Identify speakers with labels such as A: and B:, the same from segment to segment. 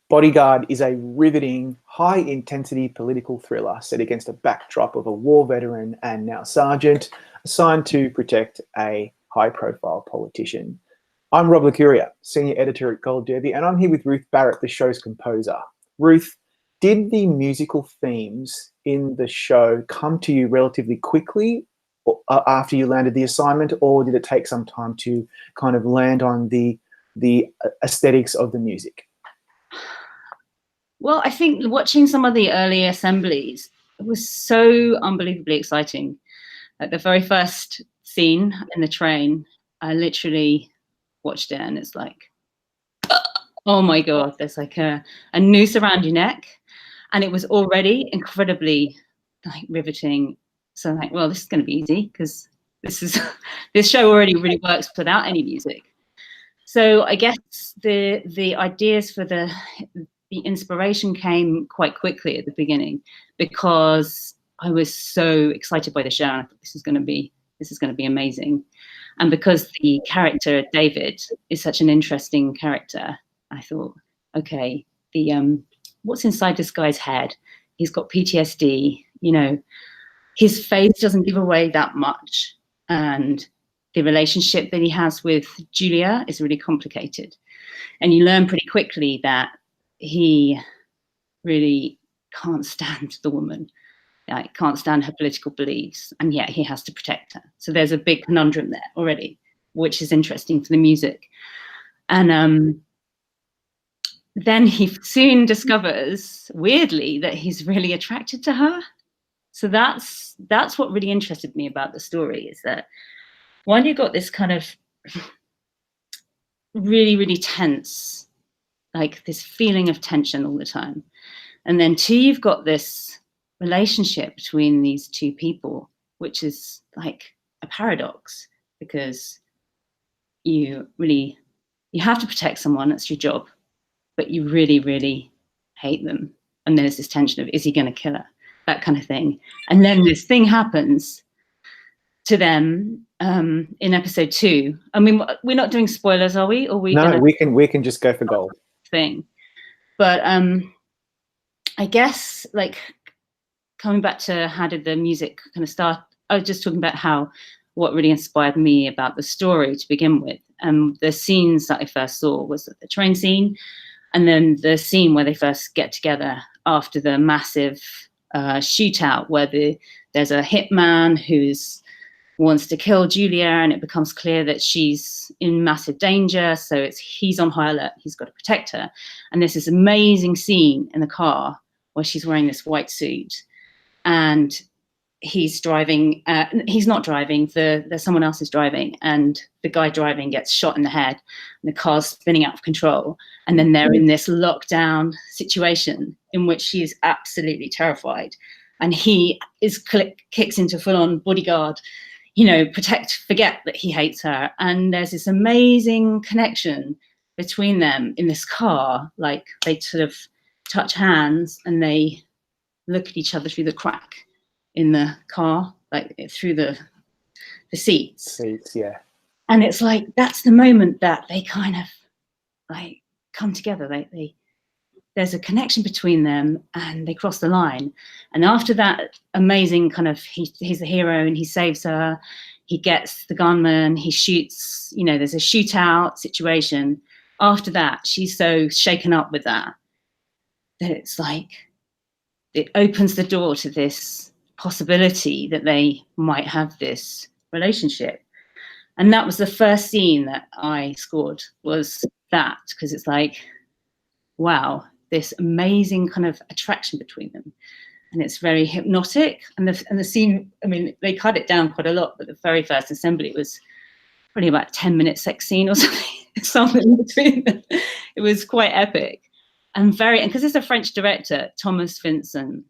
A: Bodyguard is a riveting, high-intensity political thriller set against a backdrop of a war veteran and now sergeant assigned to protect a high-profile politician. I'm Rob Licuria, senior editor at Gold Derby, and I'm here with Ruth Barrett, the show's composer. Ruth, did the musical themes in the show come to you relatively quickly after you landed the assignment, or did it take some time to kind of land on the aesthetics of the music?
B: Well, I think watching some of the early assemblies, it was so unbelievably exciting. Like the very first scene in the train, I literally watched it and it's like, oh my God, there's like a noose around your neck. And it was already incredibly like riveting. So I'm like, well, this is going to be easy because this show already really works without any music. So I guess the ideas for the inspiration came quite quickly at the beginning because I was so excited by the show and I thought this is going to be amazing. And because the character David is such an interesting character, I thought, okay, what's inside this guy's head? He's got PTSD, you know, his face doesn't give away that much. And the relationship that he has with Julia is really complicated. And you learn pretty quickly that he really can't stand the woman, like, can't stand her political beliefs, and yet he has to protect her. So there's a big conundrum there already, which is interesting for the music. And then he soon discovers, weirdly, that he's really attracted to her. So that's what really interested me about the story, is that one, you got this kind of really, really tense, like this feeling of tension all the time. And then two, you've got this relationship between these two people, which is like a paradox, because you have to protect someone, that's your job, but you really, really hate them. And there's this tension of, is he going to kill her? That kind of thing. And then this thing happens to them in episode 2. I mean, we're not doing spoilers, are we? Or
A: no, we can just go for gold.
B: Thing. But I guess, like, coming back to how did the music kind of start, I was just talking about what really inspired me about the story to begin with. The scenes that I first saw was the train scene, and then the scene where they first get together after the massive shootout, where there's a hitman who wants to kill Julia, and it becomes clear that she's in massive danger. So he's on high alert. He's got to protect her. And there's this amazing scene in the car where she's wearing this white suit, and he's driving. He's not driving. There's someone else is driving, and the guy driving gets shot in the head, and the car's spinning out of control. And then they're in this lockdown situation in which she is absolutely terrified, and he kicks into full-on bodyguard, you know, forget that he hates her. And there's this amazing connection between them in this car. Like, they sort of touch hands and they look at each other through the crack in the car, like through the seats.
A: Yeah.
B: And it's like, that's the moment that they kind of like come together. There's a connection between them and they cross the line. And after that amazing kind of, he's the hero and he saves her, he gets the gunman, he shoots, you know, there's a shootout situation. After that, she's so shaken up with that it's like, it opens the door to this possibility that they might have this relationship. And that was the first scene that I scored, was that, because it's like, wow, this amazing kind of attraction between them, and it's very hypnotic. And the scene, I mean, they cut it down quite a lot, but the very first assembly was probably about a 10-minute sex scene or something between them. It was quite epic, and because it's a French director, Thomas Vincent,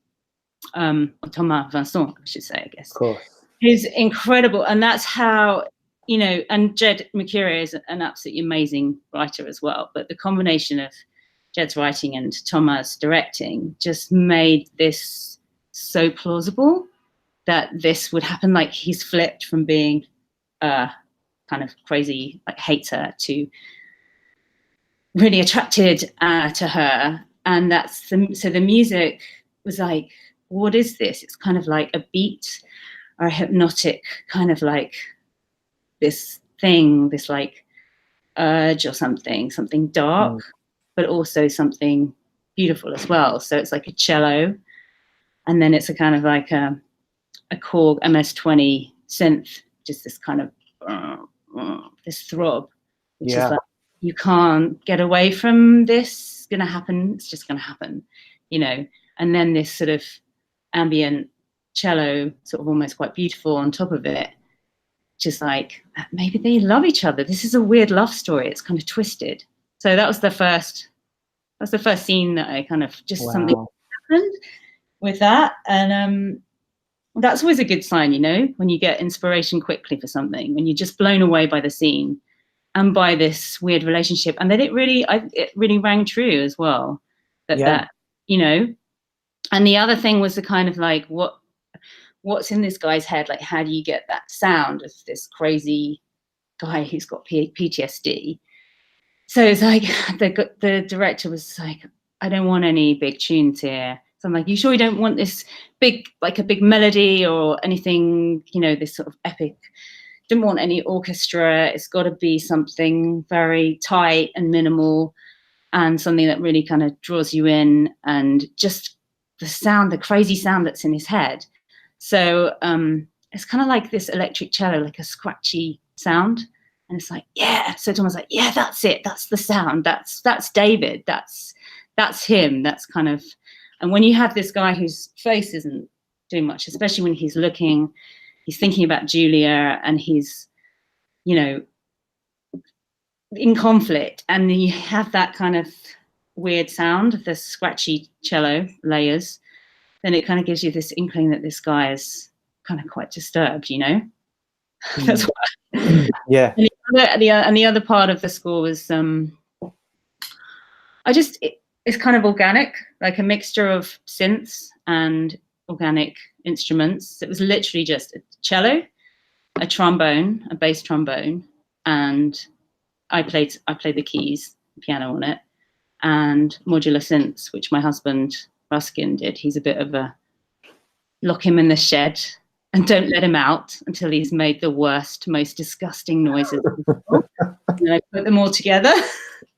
B: or Thomas Vincent, I should say, I guess. Of
A: course.
B: He's incredible, and that's how, you know, and Jed McCurry is an absolutely amazing writer as well. But the combination of Jed's writing and Thomas directing just made this so plausible that this would happen. Like, he's flipped from being kind of crazy, like, hater, to really attracted to her, And so the music was like, what is this? It's kind of like a beat or a hypnotic kind of like this thing, this like urge or something dark, but also something beautiful as well. So it's like a cello, and then it's a kind of like a Korg MS-20 synth, just this kind of this throb, which is like, you can't get away from this. It's gonna happen. It's just gonna happen, you know. And then this sort of ambient cello, sort of almost quite beautiful on top of it, just like maybe they love each other. This is a weird love story. It's kind of twisted. So that was the first scene that I kind of just something happened with that. And that's always a good sign, you know, when you get inspiration quickly for something, when you're just blown away by the scene and by this weird relationship. And then it really rang true as well. That, you know, and the other thing was the kind of like, what's in this guy's head? Like, how do you get that sound of this crazy guy who's got PTSD? So it's like the director was like, I don't want any big tunes here. So I'm like, you sure you don't want this big, like a big melody or anything, you know, this sort of epic? Didn't want any orchestra. It's got to be something very tight and minimal, and something that really kind of draws you in, and just the sound, the crazy sound that's in his head. So it's kind of like this electric cello, like a scratchy sound. And it's like, yeah. So Tom was like, yeah, that's it. That's the sound. That's David. That's him. That's kind of, and when you have this guy whose face isn't doing much, especially when he's thinking about Julia, and he's, you know, in conflict, and you have that kind of weird sound of the scratchy cello layers, then it kind of gives you this inkling that this guy is kind of quite disturbed, you know. That's what,
A: yeah.
B: And the other part of the score was it's kind of organic, like a mixture of synths and organic instruments. It was literally just a cello, a trombone, a bass trombone, and I played the keys, piano on it, and modular synths, which my husband Ruskin did. He's a bit of a lock him in the shed and don't let him out until he's made the worst, most disgusting noises. And I put them all together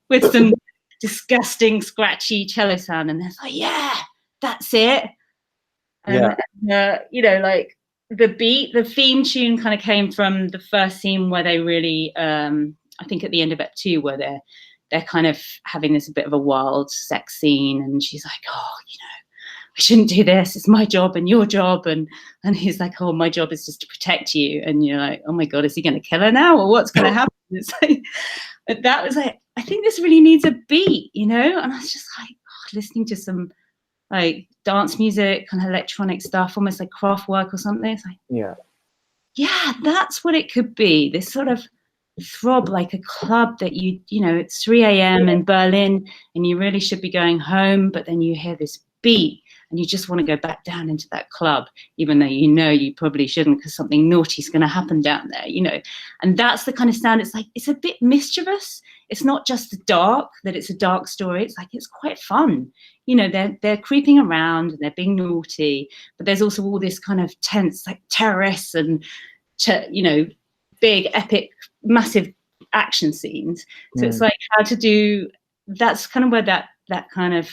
B: with some disgusting, scratchy cello sound, and they're like, yeah, that's it. And, you know, like the theme tune kind of came from the first scene where they really, I think at the end of Act 2, where they're kind of having this bit of a wild sex scene, and she's like, oh, you know, we shouldn't do this. It's my job and your job. And he's like, oh, my job is just to protect you. And you're like, oh my God, is he going to kill her now? Or what's going to happen? It's like, but that was like, I think this really needs a beat, you know? And I was just like, God, listening to some like dance music, kind of electronic stuff, almost like Kraftwerk or something. It's like, yeah, that's what it could be. This sort of throb, like a club that you know, it's 3 a.m. in Berlin and you really should be going home, but then you hear this beat and you just want to go back down into that club, even though you know you probably shouldn't because something naughty is going to happen down there, you know. And that's the kind of sound. It's like, it's a bit mischievous. It's not just dark, that it's a dark story. It's like, it's quite fun. You know, they're creeping around and they're being naughty, but there's also all this kind of tense, like terrorists and, you know, big, epic, massive action scenes. So it's like how to do, that's kind of where that kind of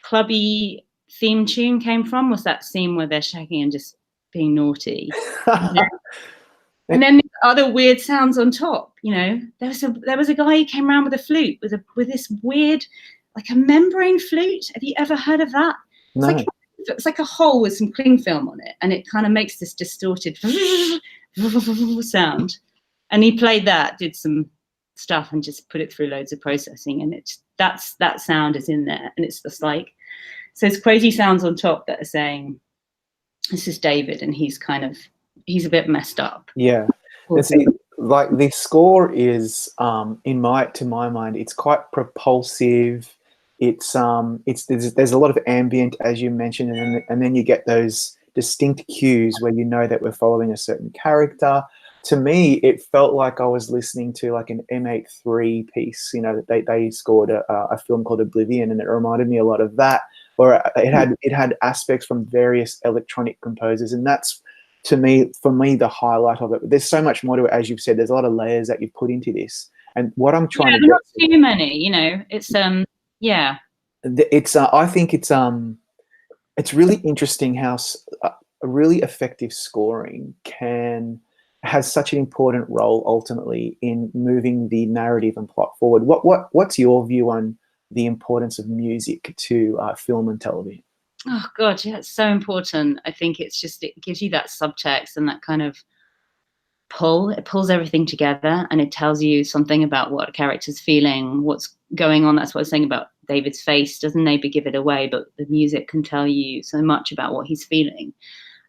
B: clubby theme tune came from, was that scene where they're shagging and just being naughty. And then other weird sounds on top, you know. There was a guy who came around with a flute, with this weird, like a membrane flute. Have you ever heard of that? No. It's like a hole with some cling film on it, and it kind of makes this distorted sound. And he played that, did some stuff, and just put it through loads of processing, and that sound is in there, and it's just like, so it's crazy sounds on top that are saying, this is David, and he's a bit messed up.
A: Yeah. See, like the score is, to my mind, it's quite propulsive. There's a lot of ambient, as you mentioned, and then you get those distinct cues where you know that we're following a certain character. to me, it felt like I was listening to like an M83 piece. You know, they scored a film called Oblivion, and it reminded me a lot of that, where it had aspects from various electronic composers, and that's, to me, for me, the highlight of it. But there's so much more to it, as you've said. There's a lot of layers that you put into this, and what I'm trying to get
B: not too many. You know, it's yeah.
A: It's I think it's really interesting how a really effective scoring has such an important role ultimately in moving the narrative and plot forward. What's your view on the importance of music to film and television?
B: Oh God, yeah, it's so important. I think it's just, it gives you that subtext and that kind of pull. It pulls everything together, and it tells you something about what a character's feeling, what's going on. That's what I was saying about David's face. Doesn't maybe give it away, but the music can tell you so much about what he's feeling.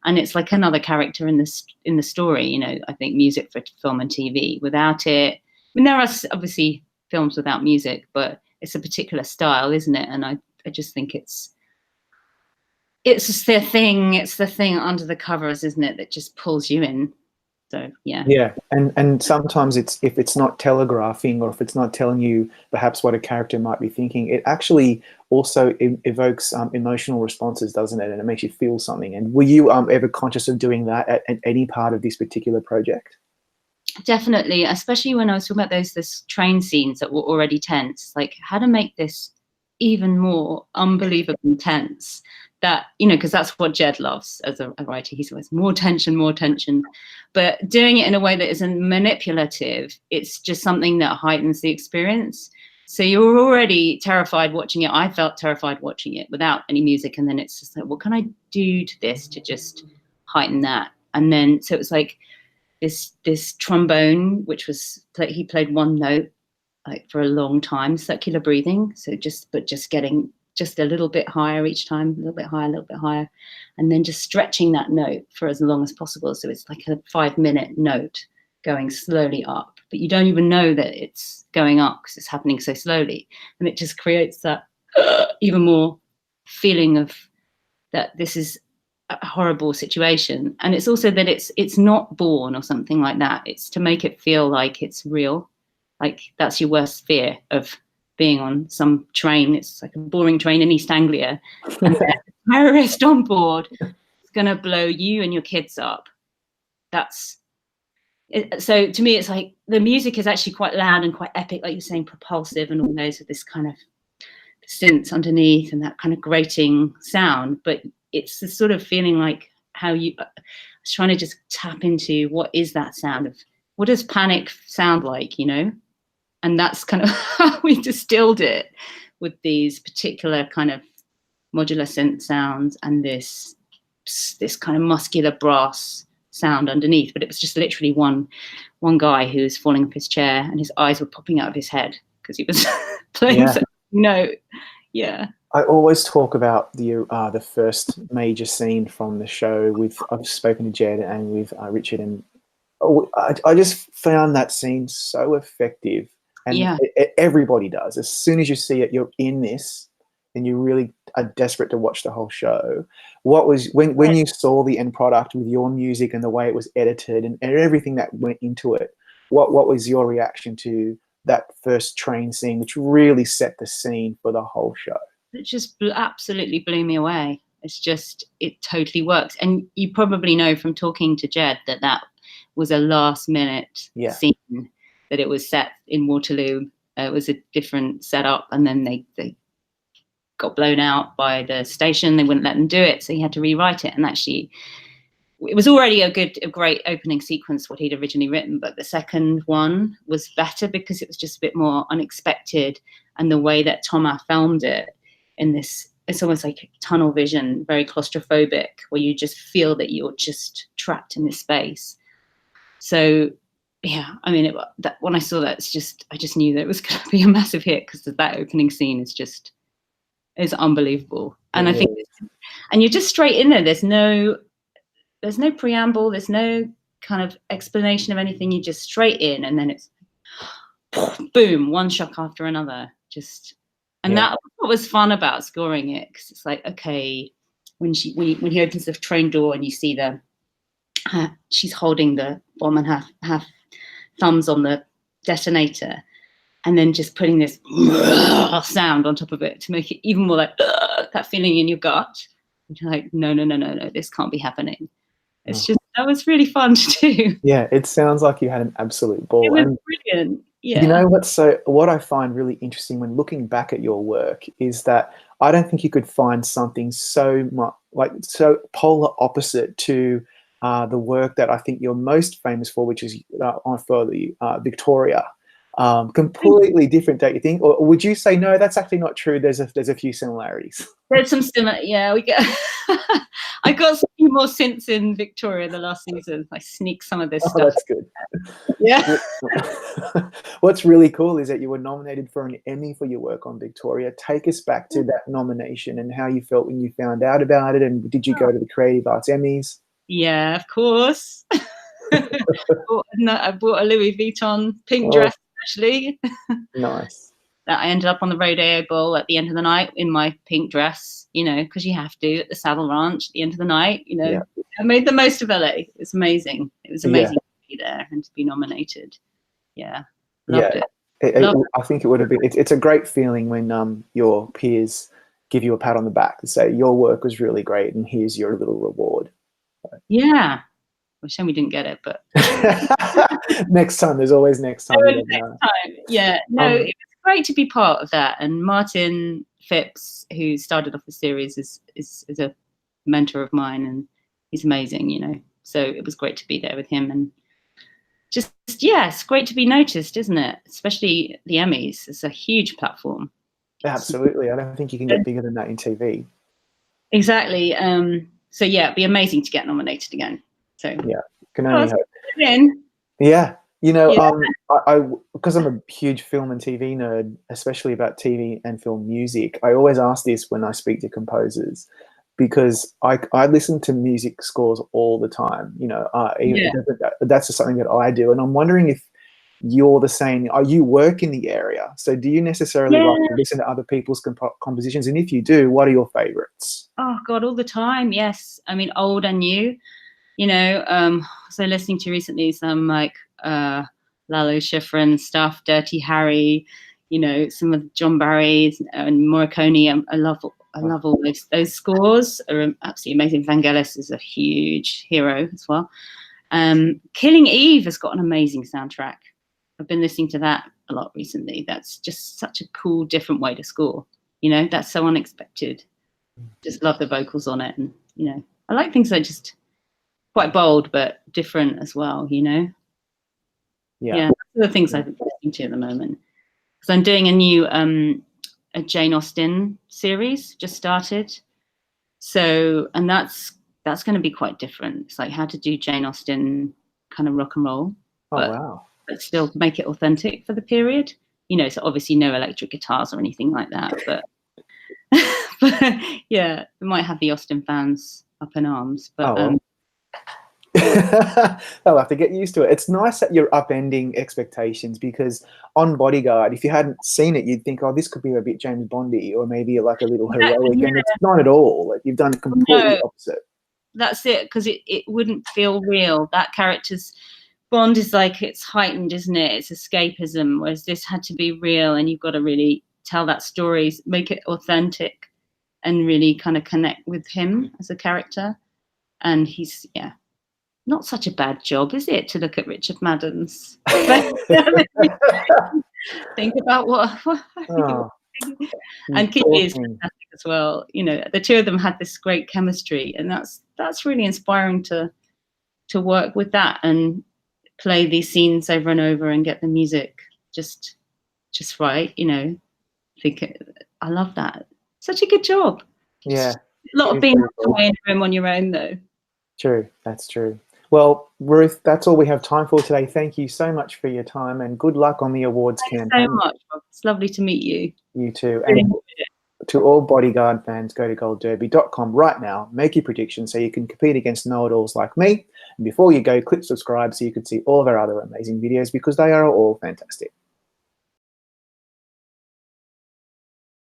B: And it's like another character in the story. You know, I think music for film and TV. Without it, I mean, there are obviously films without music, but it's a particular style, isn't it? And I just think it's just the thing. It's the thing under the covers, isn't it, that just pulls you in. So yeah,
A: and sometimes if it's not telegraphing, or if it's not telling you perhaps what a character might be thinking, it actually also evokes emotional responses, doesn't it? And it makes you feel something. And were you ever conscious of doing that at any part of this particular project?
B: Definitely, especially when I was talking about those train scenes that were already tense. Like, how to make this even more unbelievably tense. That, you know, because that's what Jed loves as a writer. He's always more tension, but doing it in a way that isn't manipulative. It's just something that heightens the experience. So you're already terrified watching it. I felt terrified watching it without any music, and then it's just like, what can I do to this to just heighten that? And then so it was like this trombone, which was he played one note like for a long time, circular breathing. So just getting just a little bit higher each time, a little bit higher, and then just stretching that note for as long as possible. So it's like a 5-minute note going slowly up, but you don't even know that it's going up because it's happening so slowly. And it just creates that even more feeling of that this is a horrible situation. And it's also that it's not born or something like that. It's to make it feel like it's real. Like that's your worst fear of being on some train. It's like a boring train in East Anglia, and there's a terrorist on board. It's going to blow you and your kids up. That's it. So to me, it's like the music is actually quite loud and quite epic, like you're saying, propulsive, and all those with this kind of synths underneath and that kind of grating sound. But it's the sort of feeling like how I was trying to just tap into what is that sound of, what does panic sound like, you know? And that's kind of how we distilled it, with these particular kind of modular synth sounds and this kind of muscular brass sound underneath. But it was just literally one guy who was falling off his chair and his eyes were popping out of his head because he was playing such a note. Yeah.
A: I always talk about the first major scene from the show I've spoken to Jed and with Richard, and I just found that scene so effective. And everybody does. As soon as you see it, you're in this, and you really are desperate to watch the whole show. What was when you saw the end product with your music and the way it was edited and everything that went into it? What was your reaction to that first train scene, which really set the scene for the whole show?
B: It just absolutely blew me away. It's just, it totally works. And you probably know from talking to Jed that was a last minute scene. That it was set in Waterloo. It was a different setup, and then they got blown out by the station. They wouldn't let them do it, so he had to rewrite it. And actually, it was already a great opening sequence, what he'd originally written, but the second one was better because it was just a bit more unexpected, and the way that Thomas filmed it in this, it's almost like tunnel vision, very claustrophobic, where you just feel that you're just trapped in this space. So yeah, I mean, when I saw that, I just knew that it was going to be a massive hit, because that opening scene is unbelievable. And I think, and you're just straight in there. There's no preamble. There's no kind of explanation of anything. You're just straight in, and then it's boom, one shock after another. That what was fun about scoring it, because it's like, okay, when he opens the train door and you see the she's holding the bomb and her thumbs on the detonator, and then just putting this sound on top of it to make it even more like that feeling in your gut. And you're like, no, this can't be happening. It's just, that was really fun to do.
A: Yeah, it sounds like you had an absolute ball.
B: It was brilliant. Yeah.
A: You know what I find really interesting when looking back at your work is that I don't think you could find something so much so polar opposite to the work that I think you're most famous for, which is for the Victoria. Completely different, don't you think? Or would you say no? That's actually not true. There's a few similarities.
B: There's some similar. Yeah, we get. I got some more synths in Victoria the last season. I sneak some of this stuff.
A: That's good.
B: Yeah.
A: What's really cool is that you were nominated for an Emmy for your work on Victoria. Take us back to that nomination and how you felt when you found out about it. And did you go to the Creative Arts Emmys?
B: Yeah, of course. I bought a Louis Vuitton pink dress, actually.
A: Nice.
B: That I ended up on the Rodeo Bowl at the end of the night in my pink dress, because you have to at the Savile Ranch at the end of the night,
A: Yeah.
B: I made the most of LA. It was amazing. It was amazing to be there and to be nominated. Yeah. Loved it.
A: I think it would have been, it's a great feeling when your peers give you a pat on the back and say, your work was really great and here's your little reward.
B: Yeah. Well, shame we didn't get it, but
A: next time. There's always next time.
B: Yeah. No, it was great to be part of that. And Martin Phipps, who started off the series, is a mentor of mine, and he's amazing. So it was great to be there with him, and just it's great to be noticed, isn't it? Especially the Emmys. It's a huge platform.
A: Absolutely. I don't think you can get bigger than that in TV.
B: Exactly. So it'd be amazing to get nominated again. So
A: can only hope.
B: Yeah.
A: I because I'm a huge film and TV nerd, especially about TV and film music, I always ask this when I speak to composers, because I listen to music scores all the time. That's just something that I do, and I'm wondering if you're the same. You work in the area, so do you necessarily like to listen to other people's compositions? And if you do, what are your favorites?
B: Oh God, all the time. Yes, I mean old and new. So listening to recently some like Lalo Schifrin stuff, Dirty Harry, some of John Barry's and Morricone. I love all those scores are absolutely amazing. Vangelis is a huge hero as well. Killing Eve has got an amazing soundtrack. I've been listening to that a lot recently. That's just such a cool, different way to score. That's so unexpected. Just love the vocals on it, and I like things that are just quite bold but different as well. Yeah, that's the things I'm listening to at the moment. Because I'm doing a new a Jane Austen series, just started. So, and that's going to be quite different. It's like how to do Jane Austen kind of rock and roll.
A: Wow.
B: But still make it authentic for the period. So obviously no electric guitars or anything like that. But, but yeah, we might have the Austen fans up in arms. But
A: they'll have to get used to it. It's nice that you're upending expectations, because on Bodyguard, if you hadn't seen it, you'd think, oh, this could be a bit James Bondy or maybe like a little heroic, and it's not at all. Like, you've done completely opposite.
B: That's it, because it wouldn't feel real. That character's Bond is like, it's heightened, isn't it? It's escapism, whereas this had to be real, and you've got to really tell that story, make it authentic, and really kind of connect with him as a character. And he's, not such a bad job, is it, to look at Richard Madden's? Think about what and Kitty is fantastic as well. The two of them had this great chemistry, and that's really inspiring to work with that and play these scenes over and over and get the music just right. I love that. Such a good job.
A: Yeah.
B: A lot of being away in the room on your own, though.
A: True, that's true. Well, Ruth, that's all we have time for today. Thank you so much for your time, and good luck on the awards campaign.
B: Thanks so much, Rob. It's lovely to meet you.
A: You too. And to all Bodyguard fans, go to goldderby.com right now. Make your predictions so you can compete against know-it-alls like me. And before you go, click subscribe so you can see all of our other amazing videos, because they are all fantastic.